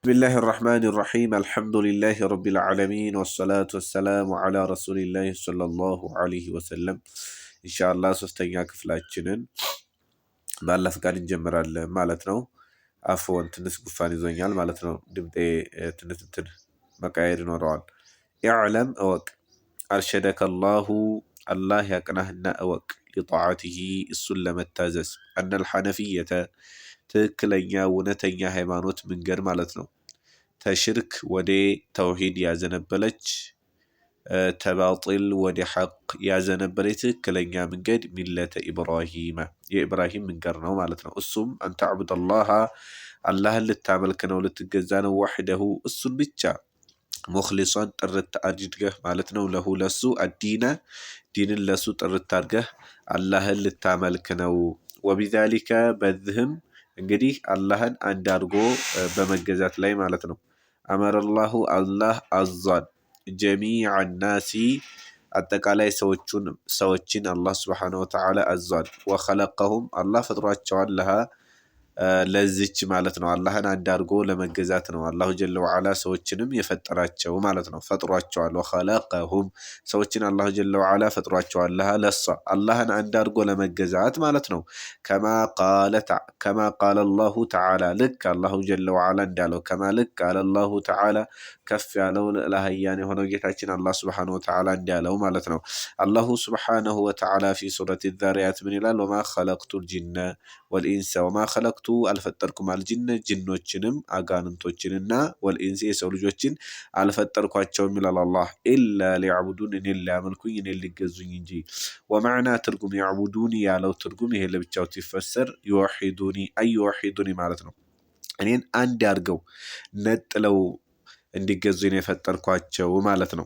بسم الله الرحمن الرحيم الحمد لله رب العالمين والصلاة والسلام على رسول الله صلى الله عليه وسلم إن شاء الله ሶስተኛ ክፍላችንን ባለፈው ቀን እንጀምራለን ማለት ነው። አፎን ትንሽ ጉፋን ይዞኛል ማለት ነው። ድምጤ ትንሽ መቃየር ይኖረዋል። ኢዕለም እወቅ አርሸደከ አላህ ያቅናህና እወቅ ሊጣዓቲሂ እሱን ለመታዘዝ አነል ሐነፊየተ ትክክለኛ እውነተኛ ሃይማኖት መንገድ ማለት ነው። ተሽርክ ወደ ተውሂድ ያዘነበለች ተባጢል ወደ ሐቅ ያዘነበለች ትክክለኛ መንገድ ሚለተ ኢብራሂም የኢብራሂም መንገድ ነው ማለት ነው። እሱም አንተ አዕቡደላህ አላህን ልታመልክ ነው ልትገዛ ነው። ወሕደሁ እሱን ብቻ ሙኽሊሷን ጥርት አድርገህ ማለት ነው። ለሁ ለሱ አዲነ ዲንን ለሱ ጥርት አድርገህ አላህን ልታመልክ ነው። ወቢዛሊከ በዝህም እንግዲህ አላህን አንድ አድርጎ በመገዛት ላይ ማለት ነው። አመረላሁ አላህ አዟል ጀሚዐ ናሲ አጠቃላይ ሰዎችን አላህ ስብሓነሁ ወተዓላ አዟል። ወኸለቀሁም አላህ ፈጥሯቸዋል ለሃ ለዚች ማለት ነው። አላህን አንድ አድርጎ ለመገዛት ነው። አላሁ ጀለ ወዓላ ሰዎችንም የፈጠራቸው ማለት ነው። ፈጥሯቸዋል። ወኸለቀሁም ሰዎችን አላሁ ጀለ ወዓላ ፈጥሯቸዋል ለሃ ለሷ አላህን አንድ አድርጎ ለመገዛት ማለት ነው። ከማ ቃለ አላሁ ተዓላ ልክ አላሁ ጀለ ወዓላ እንዳለው ከማ ልክ አለ አላሁ ተዓላ ከፍ ያለው ልዕለ ኃያል የሆነው ጌታችን አላህ ስብሓነሁ ወተዓላ እንዳለው ማለት ነው። አላሁ ስብሓነሁ ወተዓላ ፊ ሱረት ዛሪያት ምን ይላል? ወማ ኸለቅቱል ጂነ ወልኢንሰ ወማ ኸለቅቱ አልፈጠርኩም አልጂነ ጅኖችንም አጋንንቶችንና ወልኢንስ የሰው ልጆችን አልፈጠርኳቸውም ይላል አላህ ኢላ ሊያዕቡዱን እኔን ሊያመልኩኝ እኔን ሊገዙኝ እንጂ። ወማዕና ትርጉም ያዕቡዱኒ ያለው ትርጉም ይሄ ለብቻው ሲፈሰር ይወሒዱኒ አይወሒዱኒ ማለት ነው። እኔን አንድ አድርገው ነጥለው እንዲገዙኝ የፈጠርኳቸው ማለት ነው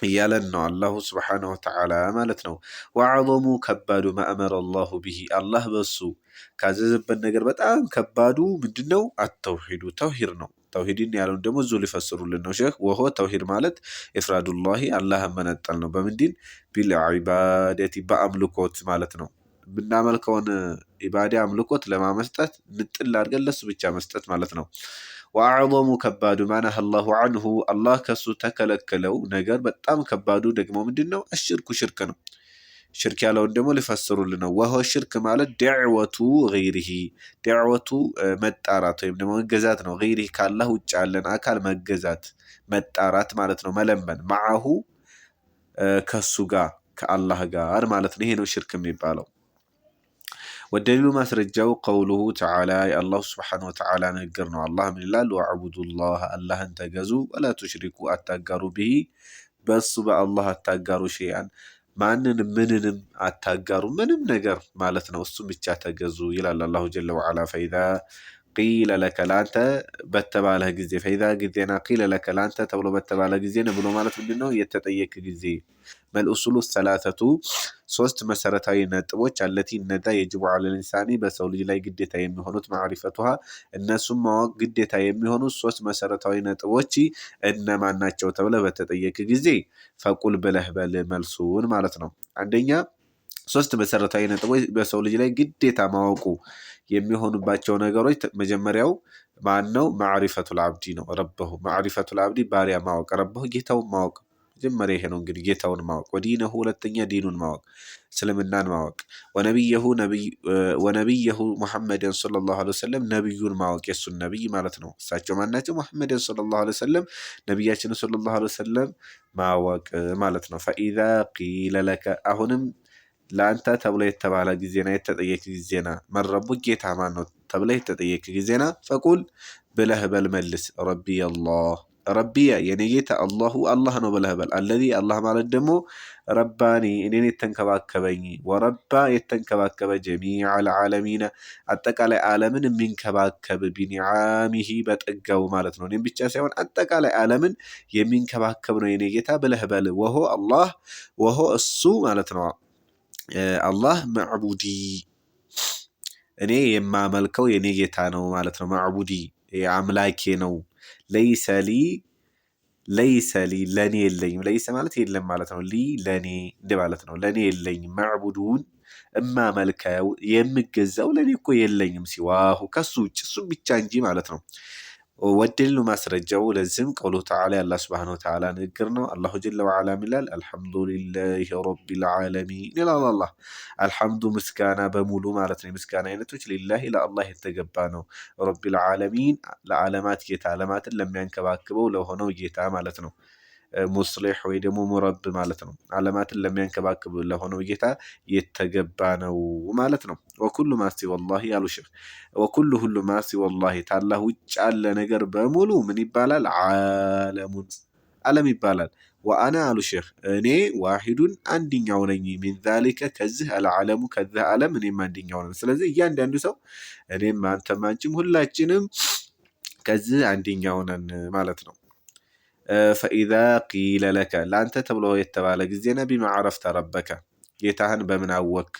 እያለን ነው አላሁ ስብሓነሁ ወተዓላ ማለት ነው። ወዐዘሙ ከባዱ ማእመረ አላሁ ቢሂ አላህ በሱ ካዘዘበት ነገር በጣም ከባዱ ምንድን ነው? አተውሂዱ ተውሂድ ነው። ተውሂድን ያለውን ደግሞ እዚሁ ሊፈስሩልን ነው ሼክ። ወሆ ተውሂድ ማለት ኢፍራዱላሂ አላህን መነጠል ነው። በምንድን ቢልዒባደቲ በአምልኮት ማለት ነው። ብናመልከውን ኢባዳ አምልኮት ለማመስጠት ንጥል አድርገን ለሱ ብቻ መስጠት ማለት ነው። ወአዕዘሙ ከባዱ ማነህ አላሁ አንሁ አላህ ከሱ ተከለከለው ነገር በጣም ከባዱ ደግሞ ምንድን ነው? አሽርኩ ሽርክ ነው። ሽርክ ያለውን ደግሞ ሊፈስሩልን ነው። ወሆ ሽርክ ማለት ዲዕወቱ ገይሪሂ ዲዕወቱ መጣራት ወይም ደግሞ መገዛት ነው። ገይሪሂ ካላህ ውጭ ያለን አካል መገዛት መጣራት ማለት ነው። መለመን መዓሁ ከሱ ጋር ከአላህ ጋር ማለት ነው። ይሄ ነው ሽርክ የሚባለው። ወደሊሉ ማስረጃው ቀውሉሁ ተዓላ የአላሁ ስብሓነሁ ወተዓላ ንግግር ነው። አላህ ምን ይላል? ወዕቡዱላህ አላህን ተገዙ ወላ ቱሽሪኩ አታጋሩ ብሂ በሱ በአላህ አታጋሩ ሸይአን ማንንም ምንንም አታጋሩ ምንም ነገር ማለት ነው። እሱም ብቻ ተገዙ ይላል አላሁ ጀለ ወዓላ። ፈኢዛ ቂለ ለከ ላንተ በተባለህ ጊዜ ፈኢዛ ጊዜና ቂለ ለከ ላንተ ተብሎ በተባለ ጊዜ ነው ብሎ ማለት ምንድን ነው? የተጠየቅ ጊዜ መልኡሱሉ ሰላተቱ ሶስት መሰረታዊ ነጥቦች አለቲ እነዛ የጅቡ ዐለል ኢንሳኒ በሰው ልጅ ላይ ግዴታ የሚሆኑት ማዕሪፈቱሃ እነሱም ማወቅ ግዴታ የሚሆኑት ሶስት መሰረታዊ ነጥቦች እነማን ናቸው ተብለህ በተጠየቅ ጊዜ ፈቁል ብለህ በል መልሱን ማለት ነው። አንደኛ ሶስት መሰረታዊ ነጥቦች በሰው ልጅ ላይ ግዴታ ማወቁ የሚሆኑባቸው ነገሮች መጀመሪያው ማን ነው? ማዕሪፈቱል አብዲ ነው። ረበሁ ማዕሪፈቱል አብዲ ባሪያ ማወቅ፣ ረበሁ ጌታውን ማወቅ መጀመሪያ ይሄ ነው እንግዲህ ጌታውን ማወቅ። ወዲነሁ ሁለተኛ ዲኑን ማወቅ እስልምናን ማወቅ። ወነቢየሁ ሙሐመድን ሰለላሁ ዐለይሂ ወሰለም ነቢዩን ማወቅ የሱን ነቢይ ማለት ነው። እሳቸው ማናቸው? ሙሐመድን ሰለላሁ ዐለይሂ ወሰለም ነቢያችን ሰለላሁ ዐለይሂ ወሰለም ማወቅ ማለት ነው። ፈኢዛ ቂለ ለከ አሁንም ለአንተ ተብሎ የተባለ ጊዜና የተጠየቅ ጊዜና መረቡ ጌታ ማን ነው ተብለ የተጠየቅ ጊዜና ፈቁል ብለህ በል መልስ ረቢየ አላህ ረቢያ የኔ ጌታ አላሁ አላህ ነው ብለህ በል። አለዚ አላህ ማለት ደግሞ ረባኒ እኔን የተንከባከበኝ ወረባ የተንከባከበ ጀሚዐል ዓለሚነ አጠቃላይ ዓለምን የሚንከባከብ ቢኒዓሚሂ በጠጋው ማለት ነው። እኔም ብቻ ሳይሆን አጠቃላይ ዓለምን የሚንከባከብ ነው የኔ ጌታ ብለህ በል። ወሆ አላህ ወሆ እሱ ማለት ነው አላህ መዕቡዲ እኔ የማመልከው የኔ ጌታ ነው ማለት ነው። መዕቡዲ አምላኬ ነው። ለይሰ ሊ ለኔ የለኝም። ለይሰ ማለት የለም ማለት ነው። ሊ ለኔ እንደ ማለት ነው። ለኔ የለኝም። መዕቡዱን እማመልከው የምገዛው ለኔ እኮ የለኝም ሲዋሁ ከሱ ውጭ እሱም ብቻ እንጂ ማለት ነው። ወደሉ ማስረጃው ለዚህም ቀውሉ ተዓላ የአላህ ሱብሓነሁ ወተዓላ ንግግር ነው። አላሁ ጀለ ወዐላ ይላል አልሐምዱሊላሂ ረቢል ዓለሚን ይላል። አላህ አልሐምዱ ምስጋና በሙሉ ማለት ነው። የምስጋና አይነቶች ሊላሂ ለአላህ የተገባ ነው። ረቢል ዓለሚን ለዓለማት ጌታ ዓለማትን ለሚያንከባክበው ለሆነው ጌታ ማለት ነው። ሙስሊሕ ወይ ደግሞ ሙረብ ማለት ነው። ዓለማትን ለሚያንከባክብ ለሆነው ጌታ የተገባ ነው ማለት ነው። ወኩሉ ማ ሲወላሂ ያሉ ሼኽ ወኩሉ ሁሉ ማ ሲወላሂ ታላህ ውጭ ያለ ነገር በሙሉ ምን ይባላል? ዓለሙን ዓለም ይባላል። ወአና አሉ ሼኽ እኔ ዋሂዱን አንድኛው ነኝ። ሚን ዛሊከ ከዚህ አልዓለሙ ከዚህ ዓለም እኔም አንድኛው ነኝ። ስለዚህ እያንዳንዱ ሰው እኔም አንተም አንቺም ሁላችንም ከዚህ አንድኛው ነን ማለት ነው። ፈኢዛ ቂለ ለከ ለአንተ ተብሎ የተባለ ጊዜና ቢማ ዐረፍተ ረበከ ጌታህን በምን አወክ?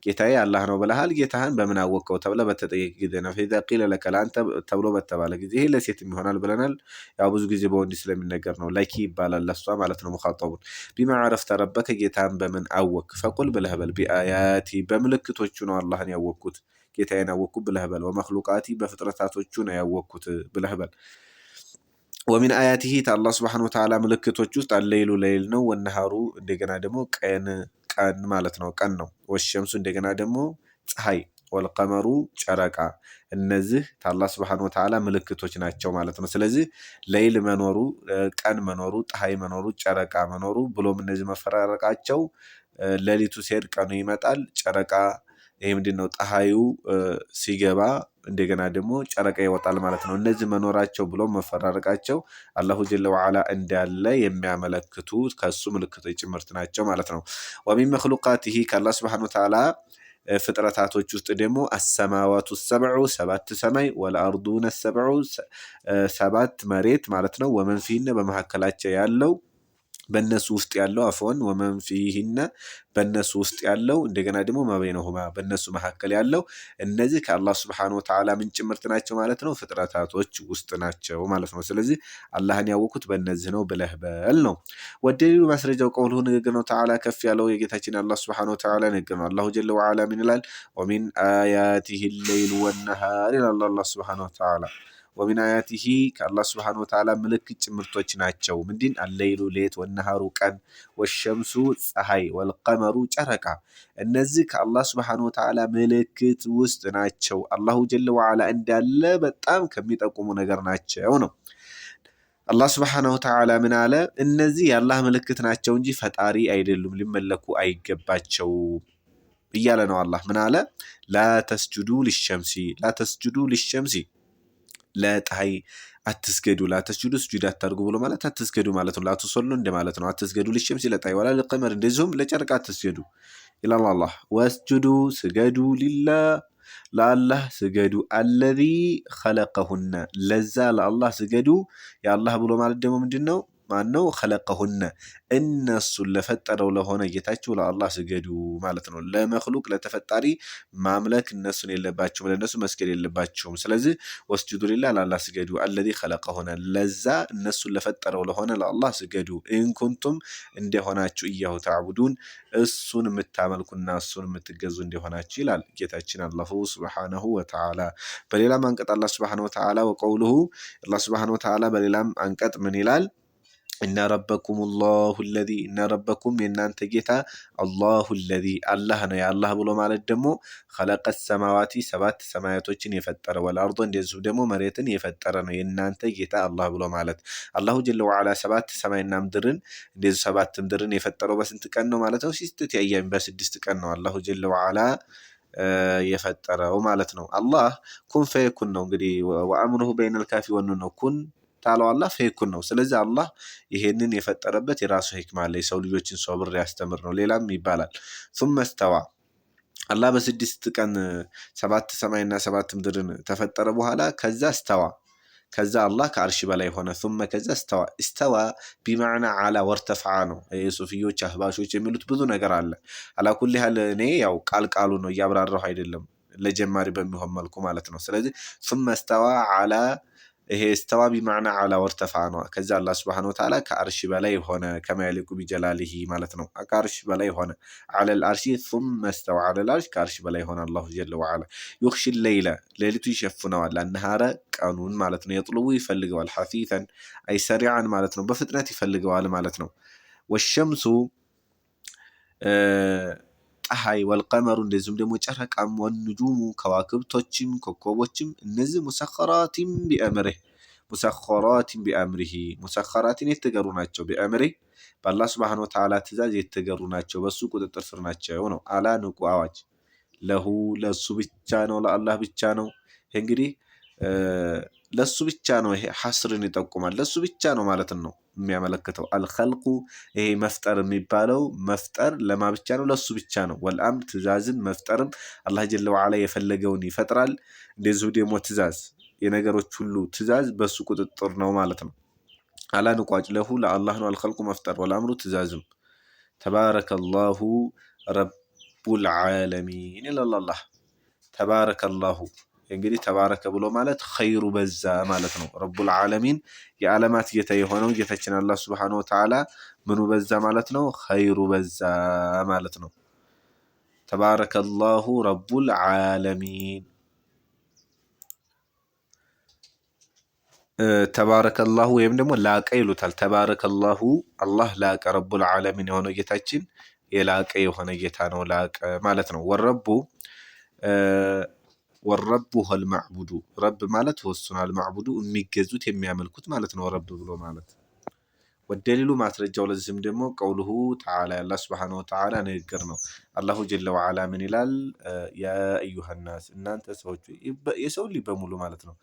ጌታዬ አላህ ነው ብለሃል፣ ጌታህን በምን አወቀው ተብለ በተጠየቅ ጊዜ ነው። ፈኢዛ ቂለ ለከ ለአንተ ተብሎ በተባለ ጊዜ ይሄ ለሴትም ይሆናል ብለናል። ያው ብዙ ጊዜ በወንድ ስለሚነገር ነው። ለኪ ይባላል ለሷ ማለት ነው። ሙኻጠቡን ቢማ ዐረፍተ ረበከ ጌታህን በምን አወክ? ፈቁል ብለህ በል ቢአያቲ በምልክቶቹ ነው አላህን ያወቅኩት ጌታዬን አወቅኩት ብለህ በል። ወመኽሉቃቲ በፍጥረታቶቹ ነው ያወቅኩት ብለህ በል። ወሚን አያቲሂ አላህ ሱብሓነሁ ወተዓላ ምልክቶች ውስጥ አለይሉ ለይል ነው። ወነሃሩ እንደገና ደግሞ ቀን ማለት ነው፣ ቀን ነው። ወሸምሱ እንደገና ደግሞ ፀሐይ፣ ወልቀመሩ ጨረቃ። እነዚህ አላህ ሱብሓነሁ ወተዓላ ምልክቶች ናቸው ማለት ነው። ስለዚህ ለይል መኖሩ፣ ቀን መኖሩ፣ ፀሐይ መኖሩ፣ ጨረቃ መኖሩ ብሎም እነዚህ መፈራረቃቸው ሌሊቱ ሲሄድ ቀኑ ይመጣል። ጨረቃ ይሄ ምንድነው? ፀሐዩ ሲገባ እንደገና ደግሞ ጨረቃ ይወጣል ማለት ነው። እነዚህ መኖራቸው ብሎ መፈራረቃቸው አላሁ ጀለ ወዐላ እንዳለ የሚያመለክቱ ከሱ ምልክቶች ጭምርት ናቸው ማለት ነው። ወሚን መኽሉቃቲሂ ከአላህ ሱብሓነሁ ወተዓላ ፍጥረታቶች ውስጥ ደግሞ አሰማዋቱ ሰብዑ ሰባት ሰማይ፣ ወልአርዱነ ሰብዑ ሰባት መሬት ማለት ነው። ወመን ፊሂነ በመካከላቸው ያለው በእነሱ ውስጥ ያለው አፍወን ወመን ፊሂነ በእነሱ ውስጥ ያለው እንደገና ደግሞ ማበይነሁማ በእነሱ መካከል ያለው እነዚህ ከአላህ ሱብሓነሁ ወተዓላ ምን ጭምርት ናቸው ማለት ነው። ፍጥረታቶች ውስጥ ናቸው ማለት ነው። ስለዚህ አላህን ያወቁት በእነዚህ ነው ብለህ በል ነው። ወደሊሉ ማስረጃው ቀውሉሁ ንግግር ነው። ተዓላ ከፍ ያለው የጌታችን አላህ ሱብሓነሁ ወተዓላ ንግግር ነው። አላሁ ጀለ ወዐላ ምን ይላል? ወሚን አያቲሂ ሌይሉ ወነሃር ይላል አላህ ሱብሓነሁ ወተዓላ። ወሚን አያቲሂ ከአላህ ሱብሓነሁ ወተዓላ ምልክት ጭምርቶች ናቸው። ምንድን? አለይሉ ሌት፣ ወነሃሩ ቀን፣ ወሸምሱ ፀሐይ፣ ወልቀመሩ ጨረቃ። እነዚህ ከአላህ ሱብሓነሁ ወተዓላ ምልክት ውስጥ ናቸው። አላሁ ጀለ ወዐላ እንዳለ በጣም ከሚጠቁሙ ነገር ናቸው ነው። አላህ ሱብሓነሁ ወተዓላ ምን አለ? እነዚህ የአላህ ምልክት ናቸው እንጂ ፈጣሪ አይደሉም፣ ሊመለኩ አይገባቸውም እያለ ነው። አላህ ምን አለ? ላ ተስጁዱ ሊሸምሲ ለፀሐይ አትስገዱ። ላተስጁዱ ስጁድ አታድርጉ ብሎ ማለት አትስገዱ ማለት ነው። ላቱሰሉ እንደ ማለት ነው። አትስገዱ ሊሸምሲ ለፀሐይ ወላ ለቀመር እንደዚሁም ለጨረቃ አትስገዱ ይላል አላህ። ወስጁዱ ስገዱ ሊላህ ለአላህ ስገዱ አለዚ ኸለቀሁነ ለዛ ለአላህ ስገዱ። የአላህ ብሎ ማለት ደግሞ ምንድን ነው? ማን ነው? ኸለቀሁነ እነሱን ለፈጠረው ለሆነ ጌታችሁ ለአላህ ስገዱ ማለት ነው። ለመክሉቅ ለተፈጣሪ ማምለክ እነሱን የለባቸውም፣ ለእነሱ መስገድ የለባቸውም። ስለዚህ ወስጁዱ ሊላህ ለአላህ ስገዱ አለዚ ኸለቀሁነ ለዛ እነሱን ለፈጠረው ለሆነ ለአላህ ስገዱ። ኢንኩንቱም እንደሆናችሁ እያሁ ተዕቡዱን እሱን የምታመልኩና እሱን የምትገዙ እንደሆናችሁ ይላል ጌታችን አላሁ ሱብሓነሁ ወተዓላ። በሌላም አንቀጥ አላህ ሱብሓነሁ ወተዓላ ወቀውሉሁ አላህ ሱብሓነሁ ወተዓላ በሌላም አንቀጥ ምን ይላል? እነ ረበኩም አላሁ ለዚ እነ ረበኩም የእናንተ ጌታ አላሁ ለዚ አላህ ነው። የአላህ ብሎ ማለት ደግሞ ኸለቀ ሰማዋቲ ሰባት ሰማያቶችን የፈጠረ ወልአርዶ እንደዚሁ ደግሞ መሬትን የፈጠረ ነው የእናንተ ጌታ አላህ ብሎ ማለት። አላሁ ጀለ ወዐላ ሰባት ሰማይና ምድርን እንደዚሁ ሰባት ምድርን የፈጠረው በስንት ቀን ነው ማለት ነው? ሲስተት ያያም በስድስት ቀን ነው አላሁ ጀለ ወዐላ የፈጠረው ማለት ነው። አላህ ኩን ፈየኩን ነው እንግዲህ ወአምሩሁ በይነል ካፊ ወኑን ነው። ኩን ታለው አላህ ፈየኩን ነው። ስለዚህ አላህ ይሄንን የፈጠረበት የራሱ ሂክማ አለ። የሰው ልጆችን ሶብር ያስተምር ነው። ሌላም ይባላል። ثم استوى አላህ በስድስት ቀን ሰባት ሰማይና ሰባት ምድርን ተፈጠረ በኋላ ከዛ استوى ከዛ አላህ ከአርሽ በላይ ሆነ። ثم ከዛ استوى بمعنى على وارتفع ነው። የሱፊዮች አህባሾች የሚሉት ብዙ ነገር አለ። አላኩል ያህል እኔ ያው ቃሉ ነው እያብራራሁ አይደለም፣ ለጀማሪ በሚሆን መልኩ ማለት ነው። ስለዚህ ثم استوى على ይሄ እስተዋ ቢማዕና ዓላ ወርተፋ ነው። ከዛ አላህ ስብሓነ ወተዓላ ከአርሽ በላይ ሆነ ከማ የሊቁ ቢጀላሊሂ ማለት ነው። ከአርሽ በላይ ሆነ ዓለል አርሺ ሱመ እስተዋ ዓለል አርሽ ከአርሽ በላይ ሆነ አላሁ ጀለ ወዓላ። ዩኽሺ ሌይለ ሌሊቱ ይሸፍነዋል፣ አነሃረ ቀኑን ማለት ነው። የጥልቡ ይፈልገዋል፣ ሐፊፈን አይ ሰሪዓን ማለት ነው፣ በፍጥነት ይፈልገዋል ማለት ነው። ወሸምሱ ፀሐይ ወልቀመሩ እንደዚሁም ደግሞ ጨረቃም ወንጁሙ ከዋክብቶችም ኮከቦችም እነዚህ ሙሰኸራቲን ቢአምሪህ ሙሰኸራቲን ቢአምሪሂ ሙሰኸራቲን የተገሩ ናቸው። ቢአምሪህ በአላህ ስብሓነ ወተዓላ ትእዛዝ የተገሩ ናቸው፣ በሱ ቁጥጥር ስር ናቸው ነው። አላ ንቁ አዋጅ ለሁ ለሱ ብቻ ነው፣ ለአላህ ብቻ ነው። ይሄ እንግዲህ ለሱ ብቻ ነው። ይሄ ሐስርን ይጠቁማል። ለሱ ብቻ ነው ማለት ነው የሚያመለክተው። አልኸልቁ ይሄ መፍጠር የሚባለው መፍጠር ለማ ብቻ ነው? ለሱ ብቻ ነው። ወልአምር ትእዛዝን መፍጠርም አላህ ጀለ ወዓላ የፈለገውን ይፈጥራል። እንደዚሁ ደግሞ ትእዛዝ የነገሮች ሁሉ ትእዛዝ በሱ ቁጥጥር ነው ማለት ነው። አላ ንቋጭ ለሁ ለአላህ ነው አልኸልቁ መፍጠር፣ ወልአምሩ ትእዛዝም። ተባረከላሁ ረቡል ዓለሚን ይላል አላህ። ተባረከላሁ እንግዲህ ተባረከ ብሎ ማለት ኸይሩ በዛ ማለት ነው። ረቡል ዓለሚን የዓለማት ጌታ የሆነው ጌታችን አላህ ሱብሓነሁ ወተዓላ ምኑ በዛ ማለት ነው? ኸይሩ በዛ ማለት ነው። ተባረከላሁ ረቡል ዓለሚን። ተባረከላሁ ወይም ደግሞ ላቀ ይሉታል። ተባረከላሁ አላህ ላቀ፣ ረቡል ዓለሚን የሆነው ጌታችን የላቀ የሆነ ጌታ ነው፣ ላቀ ማለት ነው። ወረቡ ሆልማዕቡዱ ረብ ማለት ወሱናል ማዕቡዱ የሚገዙት የሚያመልኩት ማለት ነው። ረብ ብሎ ማለት ወደሊሉ ማስረጃው ለዚህም ደግሞ ቀውሉሁ ተዓላ የአላህ ስብሓነሁ ወተዓላ ንግግር ነው። አላሁ ጀለ ወዓላ ምን ይላል? ያ አዩሃናስ እናንተ ሰዎች፣ የሰው ልጅ በሙሉ ማለት ነው።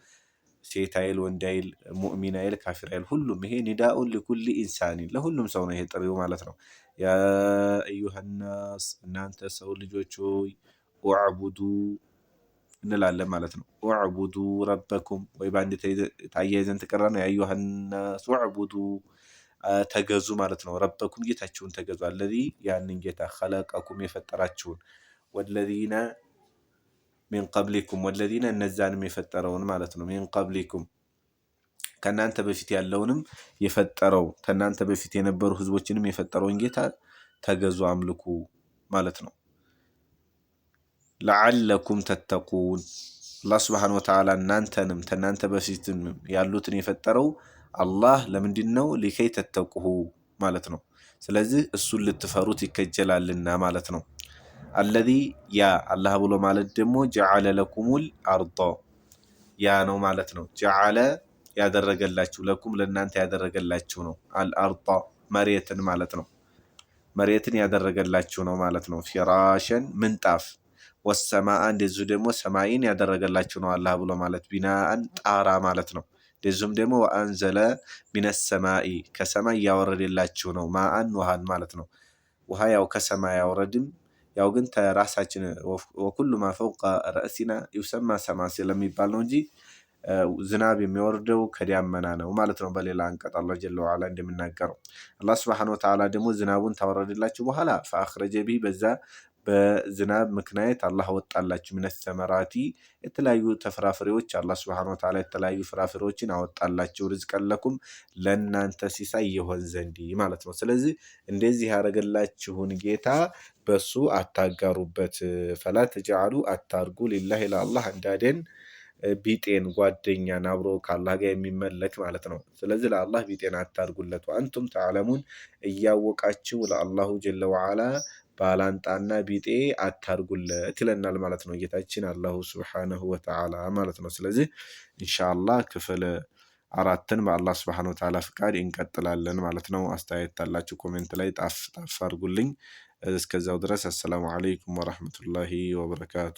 ሴት አይል ወንድ አይል ሙእሚን አይል ካፊር አይል ሁሉም። ይሄ ኒዳኡን ሊኩሊ ኢንሳኒን ለሁሉም ሰው ነው ይሄ ጥሪው ማለት ነው። ያ አዩሃናስ እናንተ ሰው ልጆች ሆይ ወዕቡዱ እንላለን ማለት ነው። ወዕቡዱ ረበኩም ወይ በአንድ ታያይዘን ተቀራ ነው። ያዩሃናስ ወዕቡዱ ተገዙ ማለት ነው። ረበኩም ጌታችሁን ተገዙ። አለዚ ያንን ጌታ ኸለቀኩም የፈጠራችሁን፣ ወለዚነ ሚን ቀብሊኩም ወለዚነ እነዛንም የፈጠረውን ማለት ነው። ሚን ቀብሊኩም ከእናንተ በፊት ያለውንም የፈጠረው ከእናንተ በፊት የነበሩ ህዝቦችንም የፈጠረውን ጌታ ተገዙ አምልኩ ማለት ነው። ለዓለኩም ተተቁን አላህ ስብሓነሁ ወተዓላ እናንተንም ከእናንተ በፊትም ያሉትን የፈጠረው አላህ ለምንድን ነው? ሊከይ ተተቁሁ ማለት ነው። ስለዚህ እሱን ልትፈሩት ይከጀላልና ማለት ነው። አለዚ ያ አላህ ብሎ ማለት ደግሞ ጀዓለ ለኩሙል አርዶ ያ ነው ማለት ነው። ጀዓለ ያደረገላችሁ፣ ለኩም ለእናንተ ያደረገላችሁ ነው። አልአርዶ መሬትን ማለት ነው። መሬትን ያደረገላችሁ ነው ማለት ነው። ፊራሸን ምንጣፍ፣ ወሰማአ እንደዚሁ ደግሞ ሰማይን ያደረገላችሁ ነው አላህ ብሎ ማለት ቢናአን ጣራ ማለት ነው። እንደዚሁም ደግሞ ወአንዘለ ሚነ ሰማኢ ከሰማይ ያወረደላችሁ ነው። ማአን ውሃን ማለት ነው። ውሃ ያው ከሰማይ ያወረድም ያው ግን ተራሳችን ወኩሉ ማ ፈውቀ ረእሲና ይሰማ ሰማ ስለሚባል ነው እንጂ ዝናብ የሚወርደው ከዳመና ነው ማለት ነው። በሌላ አንቀጽ አላህ ጀለ ወዓላ እንደሚናገረው አላህ ሱብሓነሁ ወተዓላ ደግሞ ዝናቡን ታወረደላችሁ በኋላ ፈአኽረጀ ቢሂ በዛ በዝናብ ምክንያት አላህ ወጣላችሁ ሚነ ሰመራቲ የተለያዩ ተፍራፍሬዎች አላህ ሱብሓነሁ ወተዓላ የተለያዩ ፍራፍሬዎችን አወጣላችሁ ርዝቀን ለኩም ለእናንተ ሲሳይ ይሆን ዘንድ ማለት ነው። ስለዚህ እንደዚህ ያደረገላችሁን ጌታ በሱ አታጋሩበት። ፈላ ተጀዐሉ አታርጉ ሊላሂ ለአላህ አንዳዴን ቢጤን ጓደኛን አብሮ ከአላህ ጋር የሚመለክ ማለት ነው። ስለዚህ ለአላህ ቢጤን አታርጉለት። ወአንቱም ተዕለሙን እያወቃችሁ ለአላሁ ጀለ ወዓላ ባላንጣና ቢጤ አታርጉለት ይለናል ማለት ነው ጌታችን አላሁ ሱብሓነሁ ወተዓላ ማለት ነው። ስለዚህ ኢንሻአላህ ክፍል 4ን በአላህ ሱብሓነሁ ወተዓላ ፍቃድ እንቀጥላለን ማለት ነው። አስተያየት ካላችሁ ኮሜንት ላይ ጣፍ አድርጉልኝ። እስከዛው ድረስ አሰላሙ አለይኩም ወራህመቱላሂ ወበረካቱ።